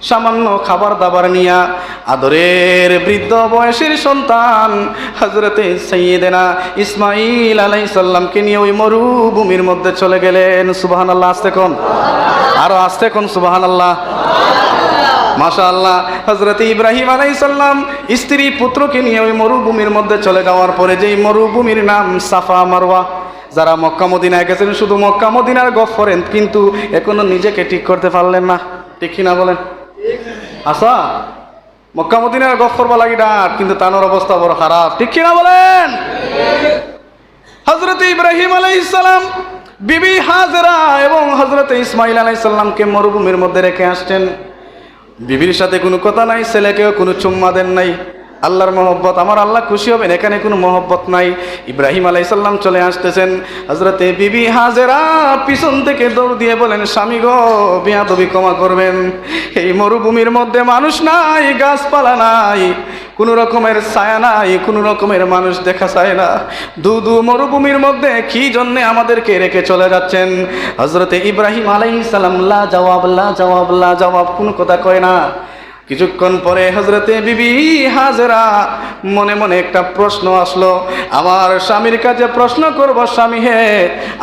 সামান্য খাবার দাবার নিয়া আদরের বৃদ্ধ বয়সের সন্তান হযরতে সাইয়্যিদানা ইসমাঈল আলাইহিস সালামকে নিয়ে ওই মরুভূমির মধ্যে চলে গেলেন। সুবহানাল্লাহ, আস্তে কোন, আরো আস্তে কোন সুবহানাল্লাহ। মাশাআল্লাহ, হযরতে ইব্রাহিম আলাইহিস সালাম স্ত্রী পুত্রকে নিয়ে ওই মরুভূমির মধ্যে চলে যাওয়ার পরে যেই মরুভূমির নাম সাফা মারওয়া, যারা মক্কা মদিনায় গেছেন শুধু মক্কা মদিনার গফ করেন, কিন্তু এখনো নিজেকে ঠিক করতে পারলেন না। ঠিক কিনা বলেন? আচ্ছা, মক্কা মদিনার গফ করবা লাগি ডাক, কিন্তু তানোর অবস্থা বড় খারাপ। ঠিক কিনা বলেন? হযরতে ইব্রাহিম আলাইহিস সালাম বিবি হাজেরা এবং হযরতে ইসমাঈল আলাইহিস সালামকে মরুভূমির মধ্যে রেখে আসছেন। বিবির সাথে কোনো কথা নাই, ছেলেকেও কোনো চুম্মা দেন নাই। আল্লাহর মহব্বত, আমার আল্লাহ খুশি হবেন, এখানে কোনো মহব্বত নাই। ইব্রাহিম আলাইহিস সালাম চলে আসতেছেন, হযরতে বিবি হাজেরা পিছন থেকে দৌড় দিয়ে বলেন, স্বামী গো, বেয়াদবি ক্ষমা করবেন, এই মরুভূমির মধ্যে মানুষ নাই, গাছপালা নাই, কোনো রকমের ছায়া নাই, কোনো রকমের মানুষ দেখা যায় না। ধু মরুভূমির মধ্যে কি জন্যে আমাদেরকে রেখে চলে যাচ্ছেন? হযরতে ইব্রাহিম আলাইহিস সালাম লা জবাব, লা জবাব, লা জবাব, কোনো কথা কয় না। কিছুক্ষণ পরে হযরতে বিবি হাজেরা মনে মনে একটা প্রশ্ন আসলো, আমার স্বামীর কাছে প্রশ্ন করব, স্বামী হে,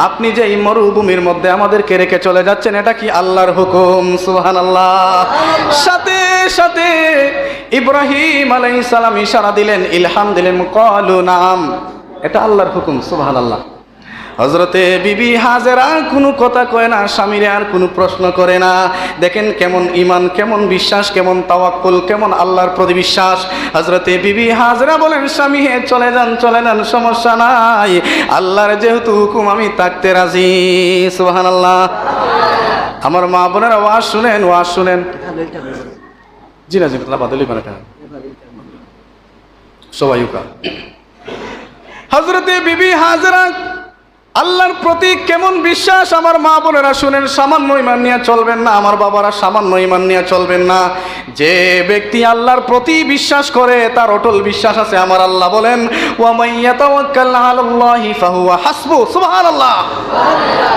আপনি যে এই মরুভূমির মধ্যে আমাদেরকে রেখে চলে যাচ্ছেন, এটা কি আল্লাহর হুকুম? সুবহানাল্লাহ। সাথে সাথে ইব্রাহিম আলাইহিস সালাম ইশারা দিলেন, ইলহাম দিলেন, ক্বালু নাম, এটা আল্লাহর হুকুম। সুবহানাল্লাহ। হযরতে বিবি হাজেরা কোনো কথা কয় না, স্বামীরে আর কোনো প্রশ্ন করে না। দেখেন কেমন ঈমান, কেমন বিশ্বাস, কেমন তাওয়াক্কুল, কেমন আল্লাহর প্রতি বিশ্বাস। হযরতে বিবি হাজেরা বলেন, স্বামী হে, চলে যান, চলে যান, সমস্যা নাই, আল্লাহর যেহেতু হুকুম আমি থাকতে রাজি। সুবহানাল্লাহ। আমার মা বোনেরা ওয়াজ শুনেন, ওয়াজ শুনেন। জি না, জি না, বাদলি বানাটা সবাই উকা। হযরতে বিবি হাজেরা আল্লাহর প্রতি কেমন বিশ্বাস, আমার মা বোনেরা শুনেন, সামান্য ঈমান নিয়ে চলবেন না, আমার বাবারা সামান্য ঈমান নিয়ে চলবেন না। যে ব্যক্তি আল্লাহর প্রতি বিশ্বাস করে তার অটল বিশ্বাস আছে। আমার আল্লাহ বলেন, ওয়া মান ইয়াতাওয়াক্কাল আলাল্লাহি ফাহুয়া হাসবু। সুবহানাল্লাহ।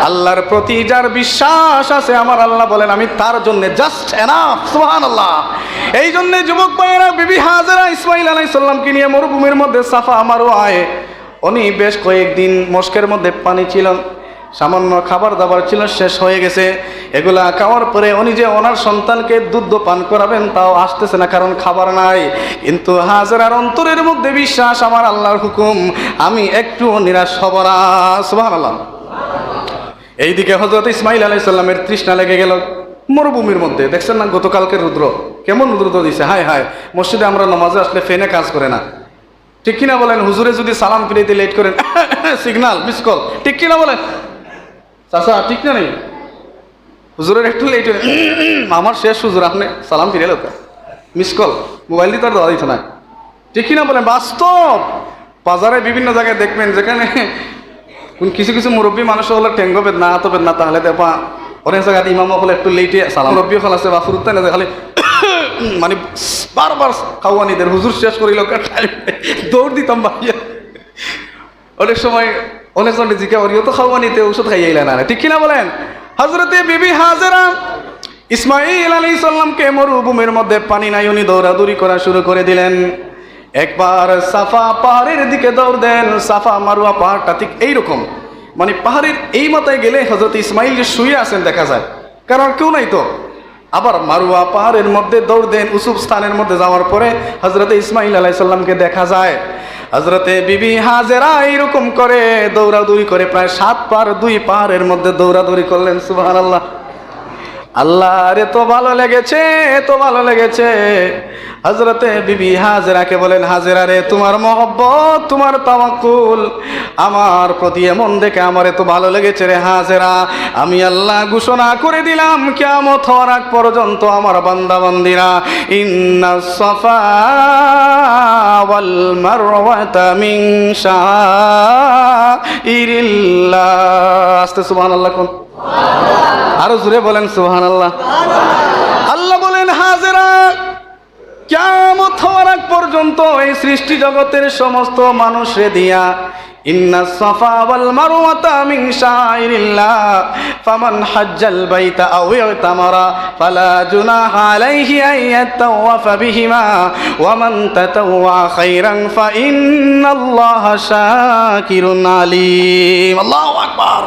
আল্লাহর প্রতি যার বিশ্বাস আছে, আমার আল্লাহ বলেন, আমি তার জন্য জাস্ট এনাফ। সুবহানাল্লাহ। এই জন্য যুবক ভাইয়েরা, বিবি হাজেরা ইসমাঈল আলাইহিস সালামকে নিয়ে মরুভূমির মধ্যে সাফা মারওয়ায় উনি বেশ কয়েকদিন মস্কের মধ্যে পানি ছিল, সামান্য খাবার দাবার ছিল, শেষ হয়ে গেছে। এগুলা খাওয়ার পরে উনি যে ওনার সন্তানকে দুধ পান করাবেন তাও আসতেছে না, কারণ খাবার নাই। কিন্তু হাজেরার অন্তরের মধ্যে বিশ্বাস, আমার আল্লাহর হুকুম, আমি একটু নিরাশ হব না। সুবহানাল্লাহ। এইদিকে হযরত ইসমাঈল আলাইহিস সালামের তৃষ্ণা লেগে গেল মরুভূমির মধ্যে। দেখছেন না গতকালকে রুদ্র, কেমন রুদ্র দিছে, হায় হায়। মসজিদে আমরা নামাজে আসলে ফ্যানে কাজ করে না। ঠিক কিনা বলেন? হুজুরে যদি সালাম ফিরাইতে লেট করেন, সিগনাল মিস কল। ঠিক কিনা বলেন চাচা? ঠিক না নেই? হুজুরের একটু লেট হয়ে আমার শেষ, হুজুর আপনি সালাম ফিরাইল, মিস কল, মোবাইল দিয়ে তো আর দেওয়া দিত না। ঠিক কিনা বলেন? বাস্তব। বাজারে বিভিন্ন জায়গায় দেখবেন, যেখানে কিছু কিছু মুরব্বী মানুষ হলে ঠেঙ্গ বেদ না, হাত বেদ না, তাহলে দেখবা অনেক জায়গায় ইমাম হলে একটু লেটে সালাম, মুরব্বী হল আছে বা ফুরুত না, খালি মানে বারবার খাওয়ানিদের হুজুর শেষ করিল, দৌড় দিতাম ভাইয়া। অনেক সময় অনেকজন জিজ্ঞা করিও তো খাওয়ানিতে ওষুধ খাইয়াইলেন না। ঠিক কিনা বলেন? হযরতে বিবি হাজেরা ইসমাঈল আলাইহিস সালামকে মরুভূমির মধ্যে পানি নাই, উনি দৌড়াদৌড়ি করা শুরু করে দিলেন। একবার সাফা পাহাড়ের দিকে দৌড় দেন। সাফা মারওয়া পাহাড়টা ঠিক এইরকম, মানে পাহাড়ের এই মাথায় গেলে হযরত ইসমাঈল যে শুয়ে আছেন দেখা যায়, কারণ কেউ নাই তো। আবার মারওয়া পাহাড়ের মধ্যে দৌড় দেন, উঁচু স্থানের মধ্যে যাওয়ার পরে হযরতে ইসমাঈল আলাইহিস সালামকে দেখা যায়। হযরতে বিবি হাজেরা এইরকম করে দৌড়াদৌড়ি করে প্রায় 7 পার 2 পাহাড়ের মধ্যে দৌড়াদৌড়ি করলেন। সুবহানাল্লাহ। আল্লাহর এত ভালো লেগেছে, এত ভালো লেগেছে। হযরতে বিবি হাজেরাকে বলেন, হাজেরা রে, তোমার মহব্বত, তোমার তাওয়াক্কুল আমার প্রতি এমন দেখে আমার এত ভালো লেগেছে রে হাজেরা, আমি আল্লাহ ঘোষণা করে দিলাম কিয়ামত হওয়ার আগ পর্যন্ত আমার বান্দা বান্দিরা ইন্নাস সাফা ওয়াল মারওয়াতা মিন শাআইরিল্লাহ। আস্তে সুবহানাল্লাহ কোন, আরো জোরে বলেন সুবহানাল্লাহ। আল্লাহ বলেন, হাজেরা, কিয়ামত হওয়ার আগ পর্যন্ত এই সৃষ্টি জগতের সমস্ত মানুষে দিয়া ইন্নাস সাফা ওয়াল মারওয়াতা মিন শাআইরিল্লাহ ফামান হাজ্জাল বাইতা আও ইতামারা ফালা জুনাহা আলাইহি আন ইয়াতাওয়াফা বিহিমা ওয়া মান তাতাওয়া খাইরান ফা ইন্নাল্লাহা শাকিরুন আলীম। আল্লাহু আকবার।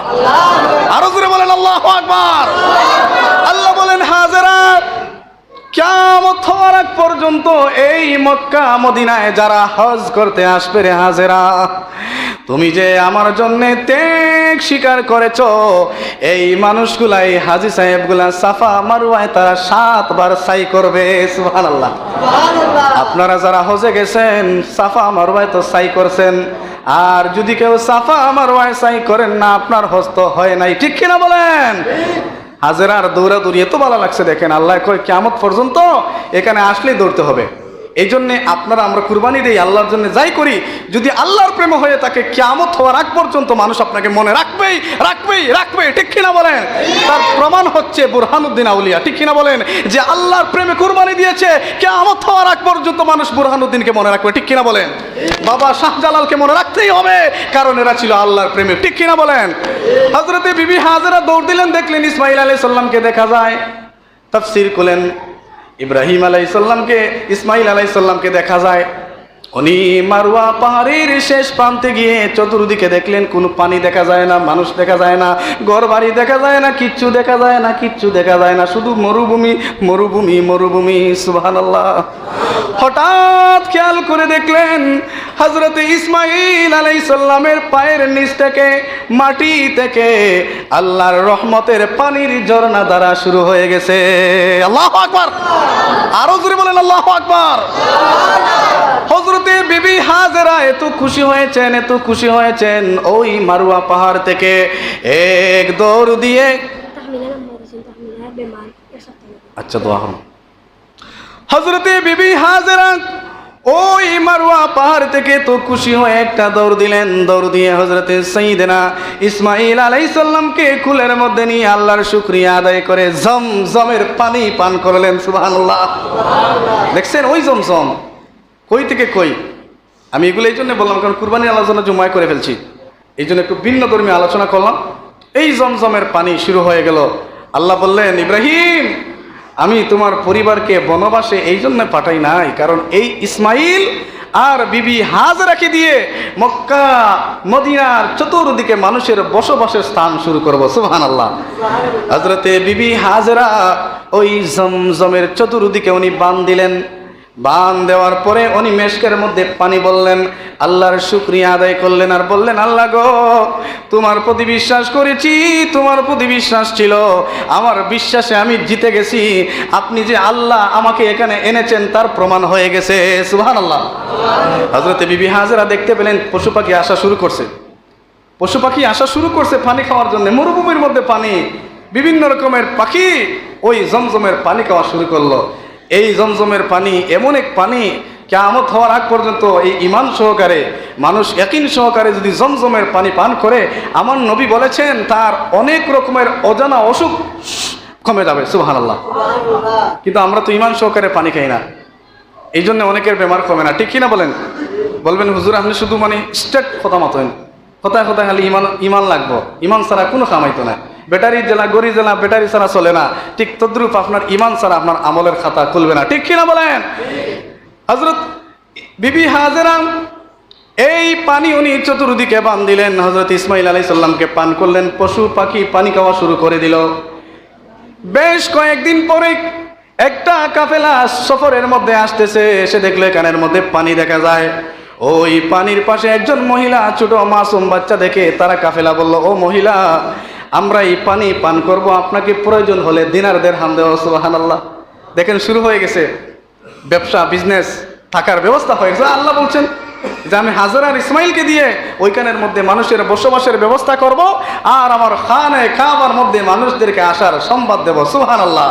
আরো জোরে বলেন আল্লাহু আকবার। আল্লাহ বলেন হাজেরা, কিয়ামত হওয়ার আগ পর্যন্ত এই মক্কা মদিনায় যারা হজ করতে আসবে রে হাজেরা, তুমি যে আমার জন্য ত্যাগ স্বীকার করেছো, এই মানুষগুলাই হাজী সাহেবগুলা সাফা মারওয়ায় তারা 7 বার সাই করবে। সুবহানাল্লাহ। আপনারা যারা হজে গেছেন সাফা মারওয়ায় তো সাই করছেন, আর যদি কেউ সাফা মারওয়ায় সাই করেন না, আপনার হজ তো হয় নাই। ঠিক কিনা বলেন? হাজেরার দৌড়াদৌড়ি এত ভালো লাগছে, দেখেন আল্লাহ কয় কিয়ামত পর্যন্ত এখানে আসলেই দৌড়তে হবে। এই জন্যে আপনারা আমরা কুরবানি দেই আল্লাহর জন্য, যাই করি যদি আল্লাহর প্রেম হয়ে থাকে কিয়ামত হওয়ার আগ পর্যন্ত মানুষ আপনাকে মনে রাখবেই রাখবেই রাখবেই। ঠিক কিনা বলেন? তার প্রমাণ হচ্ছে বুরহানুদ্দিন আউলিয়া। ঠিক কিনা বলেন? যে আল্লাহর প্রেমে কুরবানি দিয়েছে, কিয়ামত হওয়ার আগ পর্যন্ত মানুষ বুরহানুদ্দিনকে মনে রাখবে। ঠিক কিনা বলেন? বাবা শাহজালালকে মনে রাখতেই হবে, কারণ এরা ছিল আল্লাহর প্রেমে। ঠিক কিনা বলেন? হযরতে বিবি হাজেরা দৌড় দিলেন, দেখলেন ইসমাইল আলাইহিস সালামকে দেখা যায়। তাফসীর করলেন ইব্রাহিম আলাইহিস সালামকে, ইসমাইল আলাইহিস সালামকে দেখা যায়। উনি মারওয়া পাহাড়ের শেষ প্রান্তে গিয়ে চতুর্দিকে দেখলেন কোনো পানি দেখা যায় না, মানুষ দেখা যায় না, ঘর বাড়ি দেখা যায় না, কিচ্ছু দেখা যায় না, কিচ্ছু দেখা যায় না, শুধু মরুভূমি মরুভূমি মরুভূমি। সুবহানাল্লাহ। হঠাৎ খেয়াল করে দেখলেন হযরতে ইসমাইল আলাইহিস সালামের পায়ের নিচ থেকে মাটি থেকে আল্লাহর রহমতের পানির ঝর্ণা দ্বারা শুরু হয়ে গেছে। আল্লাহু আকবার। আরো জোরে বলেন আল্লাহু আকবার। হযরতে বিবি হাজেরা এত খুশি হয়েছেন, এত খুশি হয়েছেন, ওই মারওয়া পাহাড় থেকে এক দৌড় দিয়ে, আচ্ছা দোয়া হল, হযরতে বিবি হাজেরা ওই মারওয়া পাহাড় থেকে তো খুশি হয়ে একটা দৌড় দিলেন। দৌড় দিয়ে হযরতে সাইয়েদনা ইসমাইল আলাইহিস সালামকে কুলের মধ্যে নিয়ে আল্লাহর শুকরিয়া আদায় করে জমজমের পানি পান করলেন। সুবহানাল্লাহ। দেখছেন ওই জমজম কই থেকে কই। আমি এগুলো এই জন্য বললাম কারণ কুরবানির আলোচনা জুমায় করে ফেলছি, এই জন্য একটু ভিন্ন ধর্মী আলোচনা করলাম। এই জমজমের পানি শুরু হয়ে গেল। আল্লাহ বললেন, ইব্রাহিম আমি তোমার পরিবারকে বনবাসে এই জন্য পাঠাই নাই, কারণ এই ইসমাইল আর বিবি হাজেরাকে দিয়ে মক্কা মদিনার চতুর্দিকে মানুষের বসবাসের স্থান শুরু করব। সুবহানাল্লাহ। হযরতে বিবি হাজেরা ওই জমজমের চতুর্দিকে উনি বান দিলেন। বান দেওয়ার পরে উনি মেশকের মধ্যে পানি বললেন, আল্লাহর শুকরিয়া আদায় করলেন, আর বললেন, আল্লাহ গো তোমার প্রতি বিশ্বাস করেছি, তোমার প্রতি বিশ্বাস ছিল, আমার বিশ্বাসে আমি জিতে গেছি, আপনি যে আল্লাহ আমাকে এখানে এনেছেন তার প্রমাণ হয়ে গেছে। সুবহানাল্লাহ। হযরতে বিবি হাজেরা দেখতে পেলেন পশু পাখি আসা শুরু করছে, পশু পাখি আসা শুরু করছে পানি খাওয়ার জন্য। মরুভূমির মধ্যে পানি, বিভিন্ন রকমের পাখি ওই জমজমের পানি খাওয়া শুরু করলো। এই জমজমের পানি এমন এক পানি, কিয়ামত হওয়ার আগ পর্যন্ত এই ঈমান সহকারে মানুষ ইয়াকিন সহকারে যদি জমজমের পানি পান করে, আমার নবী বলেছেন তার অনেক রকমের অজানা অসুখ কমে যাবে। সুবহানাল্লাহ। কিন্তু আমরা তো ঈমান সহকারে পানি খাই না, এই জন্য অনেকের বেমার কমে না। ঠিক কিনা বলেন? বলবেন হুজুর আপনি শুধু স্ট্রেট কথা মতন, কথায় কথায় খালি ঈমান লাগবো, ঈমান ছাড়া কোনো কামাইতো না। ব্যাটারি জেলা গড়ি জেলা ব্যাটারি ছাড়া চলে না, ঠিক তদ্রূপ আপনার ঈমান ছাড়া আপনার আমলের খাতা খুলবে না। ঠিক কিনা বলেন? হযরত বিবি হাজেরা এই পানি উনি চতুর্দিকে বান দিলেন, হযরত ইসমাইল আলাইহিস সালামকে পান করলেন। পশু পাখি পানি খাওয়া শুরু করে দিল। বেশ কয়েকদিন পরে একটা কাফেলা সফরের মধ্যে আসতেছে, এসে দেখলো কানের মধ্যে পানি দেখা যায়। ওই পানির পাশে একজন মহিলা ছোট মাসুম বাচ্চা দেখে তারা কাফেলা বলল, ও মহিলা আমরা এই পানি পান করব, আপনাকে প্রয়োজন হলে দিনার দিরহাম দেওয়া। সুবহানাল্লাহ। দেখেন শুরু হয়ে গেছে ব্যবসা, বিজনেস, থাকার ব্যবস্থা হয়ে গেছে। আল্লাহ বলছেন যে আমি হাজেরা আর ইসমাইলকে দিয়ে ওইখানের মধ্যে মানুষের বসবাসের ব্যবস্থা করব, আর আমার খানে কাবার মধ্যে মানুষদেরকে আসার সংবাদ দেব। সুবহানাল্লাহ।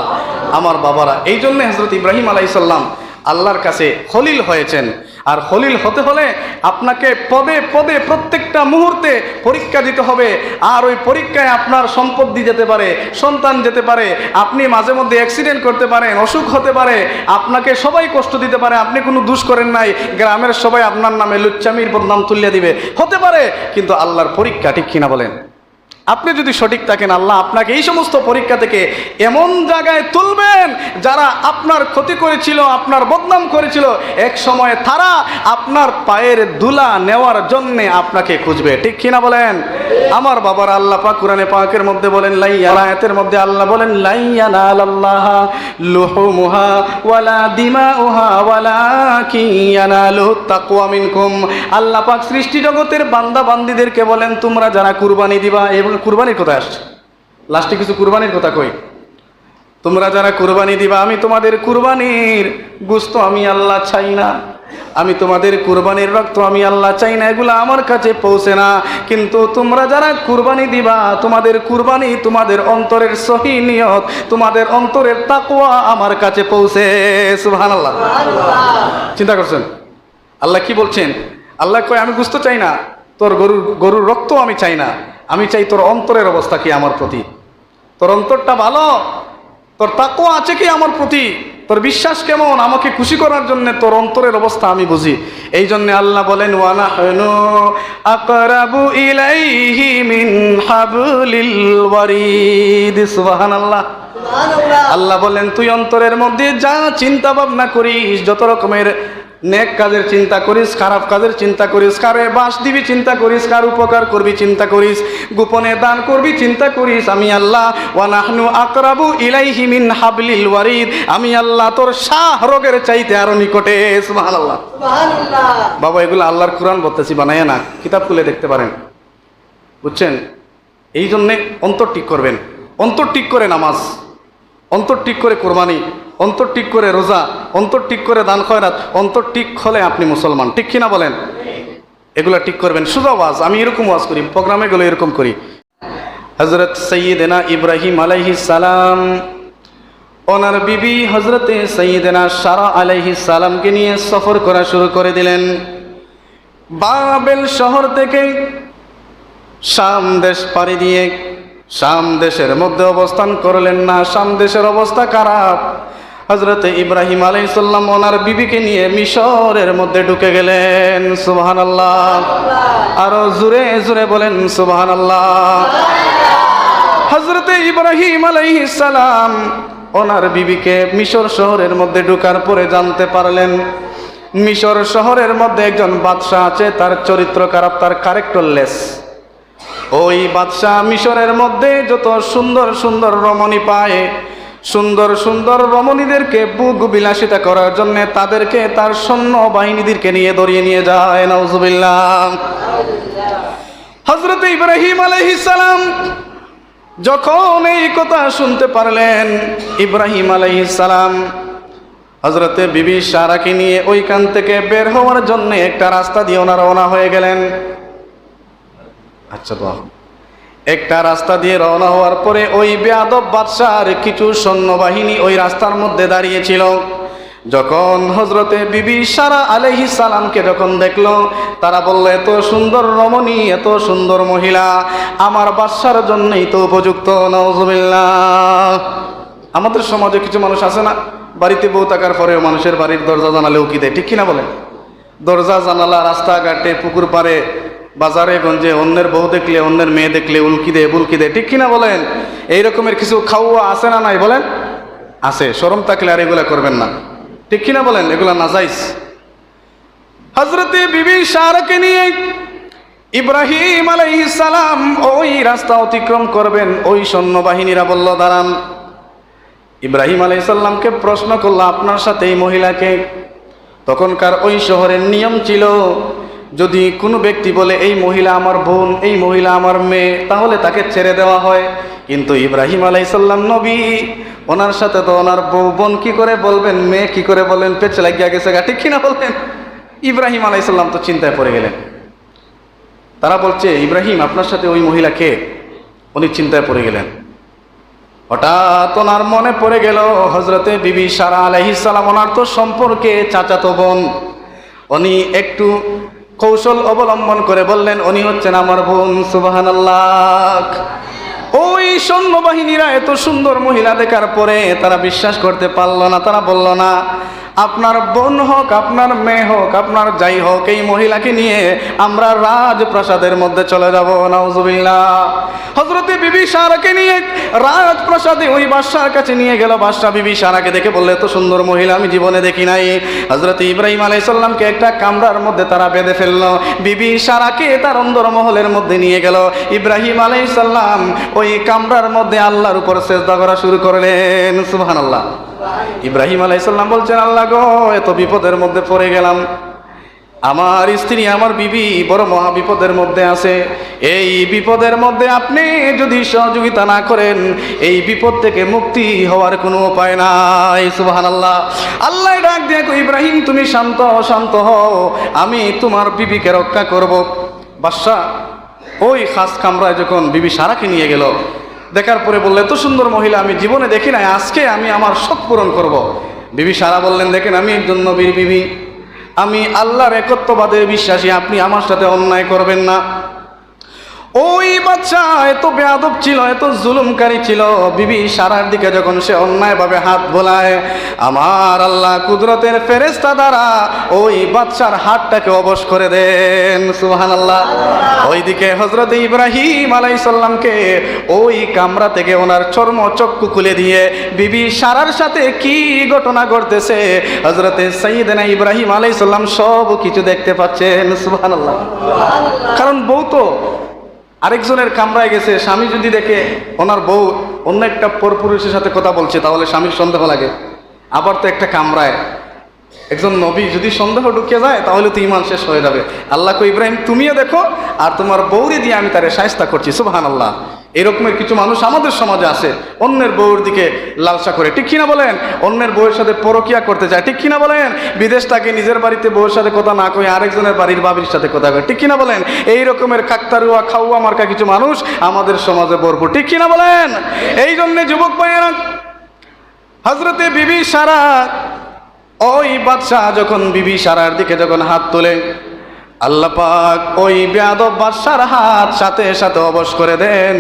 আমার বাবারা, এই জন্য হযরত ইব্রাহিম আলাইহিস সালাম আল্লাহর কাছে খলিল হয়েছেন। আর খলিল হতে হলে আপনাকে পদে পদে প্রত্যেকটা মুহূর্তে পরীক্ষা দিতে হবে। আর ওই পরীক্ষায় আপনার সম্পত্তি যেতে পারে, সন্তান যেতে পারে, আপনি মাঝে মধ্যে অ্যাক্সিডেন্ট করতে পারেন, অসুখ হতে পারে, আপনাকে সবাই কষ্ট দিতে পারে, আপনি কোনো দোষ করেন নাই, গ্রামের সবাই আপনার নামে লুচ্চামির বদনাম তুলিয়ে দিবে, হতে পারে। কিন্তু আল্লাহর পরীক্ষা, ঠিক কিনা বলেন? আপনি যদি সঠিক থাকেন, আল্লাহ আপনাকে এই সমস্ত পরীক্ষা থেকে এমন জায়গায় তুলবেন যারা আপনার ক্ষতি করেছিল, আপনার বদনাম করেছিল, এক সময় তারা আপনার পায়ের ধুলা নেওয়ার জন্য আপনাকে খুঁজবে, ঠিক কিনা বলেন? আমার বাবার আল্লাহ পাক কোরআনে পাকের মধ্যে বলেন, আয়াতের মধ্যে আল্লাহ বলেন, লাইয়ানালাল্লাহ লুহুমুহা ওয়ালা দিমাউহা ওয়ালাকিন ইয়ানালুহুত তাকওয়া মিনকুম। আল্লাহ পাক সৃষ্টি জগতের বান্দা বান্দীদেরকে বলেন, তোমরা যারা কুরবানি দিবা, এবং কুরবানির কথা আসছে, লাস্টে কিছু কুরবানির কথা কই, তোমরা যারা কুরবানি দিবা, আমি তোমাদের কুরবানির গোশত আমি আল্লাহ চাই না, আমি তোমাদের কুরবানির রক্ত আমি আল্লাহ চাই না, এগুলো আমার কাছে পৌঁছে না। কিন্তু তোমরা যারা কুরবানি দিবা, তোমাদের কুরবানি, তোমাদের অন্তরের সহি নিয়ত, তোমাদের অন্তরের তাকওয়া আমার কাছে পৌঁছে। সুবহানাল্লাহ। চিন্তা করছেন আল্লাহ কি বলছেন? আল্লাহ কয়, আমি গোশত চাই না, তোর গরুর রক্ত আমি চাই না, আমি চাই তোর অন্তরের অবস্থা কি আমার প্রতি, তোর অন্তরটা ভালো, তোর তাকওয়া আছে কি আমার প্রতি, তোর বিশ্বাস কেমন, আমাকে খুশি করার জন্য তোর অন্তরের অবস্থা আমি বুঝি। এই জন্য আল্লাহ বলেন, ওয়ানাহনু আকরাবু ইলাইহি মিন হাবলিল ওয়ারিদ। সুবহানাল্লাহ। আল্লাহ বলেন, তুই অন্তরের মধ্যে যা চিন্তা ভাবনা করিস, যত রকমের নেক কাজের চিন্তা করিস, খারাপ কাজের চিন্তা করিস, কারে বাস দিবি চিন্তা করিস, কার উপকার করবি চিন্তা করিস, গোপনে দান করবি চিন্তা করিস, আমি আল্লাহ ওয়ানাহনু আকরাবু ইলাইহি মিন হাবলিল ওয়ারিদ, আমি আল্লাহ তোর শাহ রোগের চাইতে আরো নিকটে। সুবহানাল্লাহ। বাবা, এগুলো আল্লাহর কোরআন বলতেছি, বানায় না, কিতাব খুলে দেখতে পারেন, বুঝছেন? এই জন্যে অন্তর ঠিক করবেন, অন্তর ঠিক করে নামাজ, অন্তর ঠিক করে কোরবানি, অন্তর ঠিক করে রোজা, অন্তর ঠিক করে দান খয়রাত, অন্তর ঠিক হলে আপনি মুসলমান, ঠিক কিনা বলেন? এগুলা ঠিক করবেন। সোজা ওয়াজ, আমি এরকম ওয়াজ করি, প্রোগ্রামে গেলে এরকম করি। হযরত সাইয়্যিদানা ইব্রাহিম আলাইহিস সালাম ওনার বিবি হযরতে সাইয়্যিদানা সারা আলাইহিস সালামকে নিয়ে সফর করা শুরু করে দিলেন। বাবেল শহর থেকে শাম দেশ পাড়ি দিয়ে শাম দেশের মধ্যে অবস্থান করলেন না, শাম দেশের অবস্থা খারাপ। হযরত ইব্রাহিম আলাইহিস সালাম ওনার বিবিকে নিয়ে মিশরের মধ্যে ঢুকে গেলেন। সুবহানাল্লাহ। আরো জোরে জোরে বলেন সুবহানাল্লাহ। হযরত ইব্রাহিম আলাইহিস সালাম ওনার বিবিকে মিশর শহরের মধ্যে ঢোকার পরে জানতে পারলেন মিশর শহরের মধ্যে একজন বাদশা আছে, তার চরিত্র খারাপ, তার ক্যারেক্টারলেস। ওই বাদশাহ মিশরের মধ্যে যত সুন্দর সুন্দর রমণী পায়, সুন্দর সুন্দর রমণীদেরকে বুক বিলাসিতা করার জন্য তাদেরকে তার সৈন্য বাহিনীদেরকে নিয়ে দড়িয়ে নিয়ে যায়। নাউজুবিল্লাহ। হযরত ইব্রাহিম আলাইহিস সালাম যখন এই কথা শুনতে পারলেন, ইব্রাহিম আলাইহিস সালাম হযরতে বিবি সারাকে নিয়ে ওইখান থেকে বের হওয়ার জন্য একটা রাস্তা দিয়ে ওনারা রওনা হয়ে গেলেন। আচ্ছা, তো একটা রাস্তা দিয়ে রওনা হওয়ার পরে ওই বেয়াদব বাদশার কিছু সৈন্যবাহিনী ওই রাস্তার মধ্যে দাঁড়িয়েছিল। যখন হযরতে বিবি সারা আলাইহিস সালামকে যখন দেখলো, তারা বলল, এত সুন্দর রমণী, এত সুন্দর মহিলা আমার বাদশার জন্যই তো উপযুক্ত। নাউজুবিল্লাহ। আমাদের সমাজে কিছু মানুষ আছে না, বাড়িতে বউ থাকার পরেও মানুষের বাড়ির দরজা জানালে উকি দেয়, ঠিক কিনা বলেন? দরজা জানালা, রাস্তাঘাটে, পুকুর পাড়ে, বাজারে গঞ্জে অন্যের বউ দেখলে, অন্যের মেয়ে দেখলে উল্কি দেয়, বুলকি দেয়, ঠিক কিনা বলেন? এই রকমের কিছু খাওয়া আছে না নাই বলেন? আছে। শরম থাকলে আর এগুলা করবেন না, ঠিক কিনা বলেন? এগুলা নাজাইজ। হযরতে বিবি সারাকে নিয়ে ইব্রাহিম আলাইহিস সালাম ওই রাস্তা অতিক্রম করবেন। ওই সৈন্যবাহিনীরা বলল, দাঁড়ান। ইব্রাহিম আলাইহিস সালামকে প্রশ্ন করলো, আপনার সাথে এই মহিলাকে? তখনকার ওই শহরের নিয়ম ছিল, যদি কোনো ব্যক্তি বলে এই মহিলা আমার বোন, এই মহিলা আমার মেয়ে, তাহলে তাকে ছেড়ে দেওয়া হয়। কিন্তু ইব্রাহিম আলাইহিস সালাম নবী, ওনার সাথে তো ওনার বউ, বোন কি করে বলবেন, মেয়ে কি করে বলবেন? পেছ লাগিয়া গেছে গা, ঠিক কিনা বলবেন? ইব্রাহিম আলাইহিস সালাম তো চিন্তায় পড়ে গেলেন। তারা বলছে, ইব্রাহিম আপনার সাথে ওই মহিলা কে? উনি চিন্তায় পড়ে গেলেন। হঠাৎ ওনার মনে পড়ে গেল হযরতে বিবি সারা আলাইহিস সালাম, ওনার তো সম্পর্কে চাচাতো বোন। উনি একটু কৌশল অবলম্বন করে বললেন উনি হচ্ছেন আমার বোন। সুবহানাল্লাহ। ওই সৈন্যবাহিনীরা এত সুন্দর মহিলা দেখার পরে তারা বিশ্বাস করতে পারলো না। তারা বলল না, আপনার বোন হোক, আপনার মেয়ে হোক, আপনার যাই হোক, এই মহিলাকে নিয়ে আমরা রাজপ্রাসাদের মধ্যে চলে যাব। নাউজুবিল্লাহ। হযরতে বিবি সারাকে নিয়ে রাজপ্রাসাদে ওই বাদশার কাছে নিয়ে গেল। বাদশা বিবি সারাকে দেখে বললে, এত সুন্দর মহিলা আমি জীবনে দেখি নাই। হযরতে ইব্রাহিম আলাইহিস সালামকে একটা কামরার মধ্যে তারা বেঁধে ফেললো। বিবি সারাকে তার অন্দরমহলের মধ্যে নিয়ে গেল। ইব্রাহিম আলাইহিস সালাম ওই কামরার মধ্যে আল্লাহর উপর সিজদা করা শুরু করলেন। সুবহানাল্লাহ। ইব্রাহিম আলাইহিস সালাম বলছেন, আল্লাহ গো, এত বিপদের মধ্যে পড়ে গেলাম, আমার স্ত্রী আমার বিবি বড় মহা বিপদের মধ্যে আছে। এই বিপদের মধ্যে আপনি যদি সহযোগিতা না করেন, এই বিপদ থেকে মুক্তি হওয়ার কোনো উপায় নাই। সুবহানাল্লাহ। আল্লাহ ডাক দিয়ে কই, ইব্রাহিম তুমি শান্ত শান্ত হও, আমি তোমার বিবিকে রক্ষা করব। বাদশা ওই খাস কামরায় যখন বিবি সারাকে নিয়ে গেল, দেখার পরে বললে, এত সুন্দর মহিলা আমি জীবনে দেখি নাই, আজকে আমি আমার শখ পূরণ করব। বিবি সারা বললেন, দেখেন আমি একজন নবীর বিবি, আমি আল্লাহর একত্ববাদে বিশ্বাসী, আপনি আমার সাথে অন্যায় করবেন না। ওই বাচ্চা এত বেয়াদব ছিল, এত জুলুমকারী ছিল। বিবি সারার দিকে যখন সে অন্যায়ভাবে হাত বোলায়, আমার আল্লাহ কুদরতের ফেরেশতা দ্বারা ওই বাচ্চার হাতটাকে অবশ করে দেন। সুবহানাল্লাহ। ওইদিকে হযরত ইব্রাহিম আলাইহিস সালামকে ওই কামরা থেকে ওনার চর্মচক্ষু খুলে দিয়ে বিবি সারার সাথে কি ঘটনা ঘটতেছে হযরতে সাইয়েদনা ইব্রাহিম আলাইহিস সালাম সব কিছু দেখতে পাচ্ছেন। সুবহানাল্লাহ। কারণ বউ তো আরেকজনের কামরায় গেছে, স্বামী যদি দেখে ওনার বউ অন্য একটা পরপুরুষের সাথে কথা বলছে, তাহলে স্বামীর সন্দেহ লাগে। আবার তো একটা কামরায় একজন নবী, যদি সন্দেহ ঢুকে যায় তাহলে তো ঈমান শেষ হয়ে যাবে। আল্লাহ কো, ইব্রাহিম তুমিও দেখো, আর তোমার বউরে দিয়ে আমি তারে শায়েস্তা করছি। সুবহানাল্লাহ। এরকমের কিছু মানুষ আমাদের সমাজে আছে, অন্যের বউর দিকে লালসা করে, ঠিক কিনা বলেন? অন্যের বউয়ের সাথে পরকিয়া করতে যায়, ঠিক কিনা বলেন? বিদেশ থেকে নিজের বাড়িতে বউয়ের সাথে কথা না কয়ে আরেকজনের বাড়ির বাবির সাথে কথা কয়, ঠিক কিনা বলেন? এই রকমের কাকতারুয়া খাওয়া মার্কা কিছু মানুষ আমাদের সমাজে ভরপুর, ঠিক কিনা বলেন? এই জন্যে যুবক ভাইয়েরা, হযরতে বিবি সারা ওই বাদশাহ যখন বিবি সারার দিকে যখন হাত তোলে, আল্লাহ পাক ওই বেয়াদব বাদশার হাত সাথে সাথে অবশ করে দেন।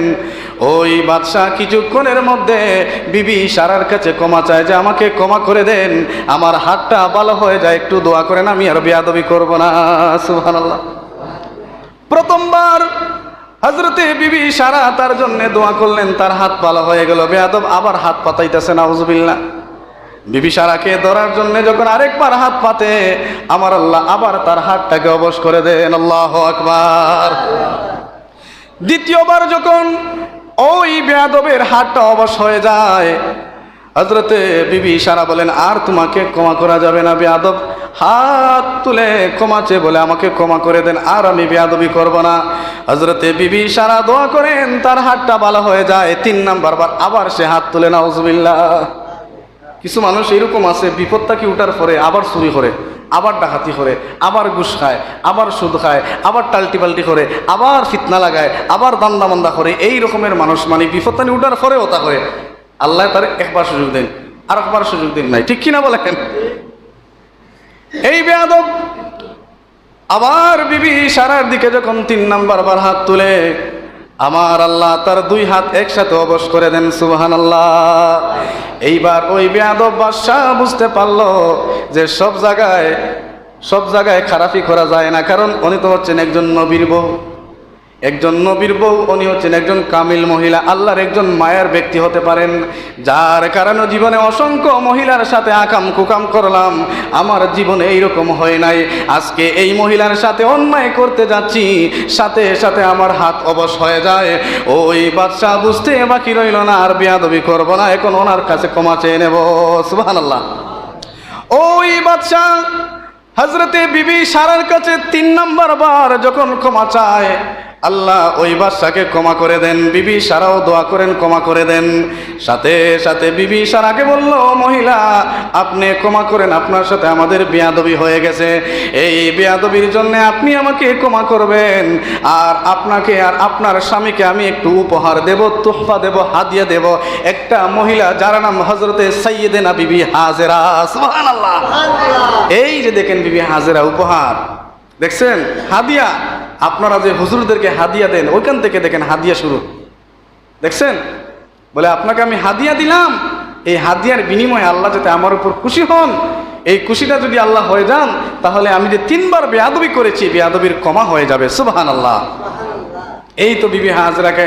ওই বাদশাহ কিছুক্ষণের মধ্যে বিবি সারার কাছে ক্ষমা চায় যে আমাকে ক্ষমা করে দেন, আমার হাতটা ভালো হয়ে যায়, একটু দোয়া করেন, আমি আর বেয়াদবি করব না। সুবহানাল্লাহ। প্রথমবার হযরতে বিবি সারা তার জন্য দোয়া করলেন, তার হাত ভালো হয়ে গেল। বেয়াদব আবার হাত পাতাইতেছে, নাউজুবিল্লাহ। বিবি সারাকে ধরার জন্য যখন আরেকবার হাত পাতে, আমার আল্লাহ আবার তার হাতটাকে অবশ করে দেন। আল্লাহু আকবার। দ্বিতীয়বার যখন ওই বেয়াদবের হাতটা অবশ হয়ে যায়, হযরতে বিবি সারা বলেন, আর তোমাকে ক্ষমা করা যাবে না। বেয়াদব হাত তুলে ক্ষমা চেয়ে বলে, আমাকে ক্ষমা করে দেন, আর আমি বেয়াদবি করব না। হযরতে বিবি সারা দোয়া করেন, তার হাতটা ভালো হয়ে যায়। 3 নাম্বার বার আবার সে হাত তুলে, নাউজুবিল্লাহ। কিছু মানুষ এরকম আছে, বিপদটা কি উঠার পরে আবার চুরি করে, আবার ডাকাতি করে, আবার ঘুষ খায়, আবার সুদ খায়, আবার টাল্টি পাল্টি করে, আবার ফিতনা লাগায়, আবার দান্দা মান্দা করে। এই রকমের মানুষ মানে বিপদটা উঠার পরে ওটা করে। আল্লাহ তার একবার সুযোগ দেন, আর একবার সুযোগ দিন নাই, ঠিক কিনা বলেন? এই বেয়াদব আবার বিবি সারার দিকে যখন 3 নাম্বার বার হাত তুলে, আমার আল্লাহ তার 2 হাত একসাথে অবশ করে দেন। সুবহানাল্লাহ। এইবার ওই বেয়াদব বাদশা বুঝতে পারলো যে সব জায়গায় খারাপি করা যায় না, কারণ উনি তো হচ্ছেন একজন নবীর বউ, একজন নবীর বউ, উনি হচ্ছেন একজন কামিল মহিলা, আল্লাহর একজন মায়ের ব্যক্তি হতে পারেন, যার কারণে জীবনে অসংখ্য মহিলার সাথে আকাম কুকাম করলাম, আমার জীবনে এইরকম হয় নাই। আজকে এই মহিলার সাথে অন্যায় করতে যাচ্ছি, সাথে সাথে আমার হাত অবশ হয়ে যায়। ওই বাদশা বুঝতে বাকি রইল না, আর বেয়াদবি করব না, এখন ওনার কাছে ক্ষমা চেয়ে নেব। সুবহানাল্লাহ। ওই বাদশা হযরতে বিবি সারার কাছে 3 নাম্বার বার যখন ক্ষমা চায়, আল্লাহ ওই বাদশাকে ক্ষমা করে দেন। বিবি সারাও দোয়া করেন ক্ষমা করে দেন। সাথে সাথে বিবি সারাকে বলল, মহিলা আপনি ক্ষমা করেন, আপনার সাথে আমাদের বেয়াদবি হয়ে গেছে, এই বেয়াদবির জন্য আপনি আমাকে ক্ষমা করবেন, আর আপনাকে আর আপনার স্বামীকে আমি একটু উপহার দেব, তোহফা দেব, হাদিয়া দেব। একটা মহিলা যার নাম হযরতে সাইয়্যিদানা বিবি হাজেরা। সুবহানাল্লাহ। এই যে দেখেন বিবি হাজেরা উপহার, দেখছেন হাদিয়া। আপনারা যে হুজুরদেরকে হাদিয়া দেন, ওইখান থেকে দেখেন হাদিয়া শুরু, দেখছেন? বলে আপনাকে আমি হাদিয়া দিলাম, এই হাদিয়ার বিনিময়ে আল্লাহ যাতে আমার উপর খুশি হন, এই খুশিটা যদি আল্লাহ হয়ে যান, তাহলে আমি যে 3 বার বেয়াদবি করেছি, বেয়াদবির ক্ষমা হয়ে যাবে। সুবহানাল্লাহ। এই তো বিবি হাজেরাকে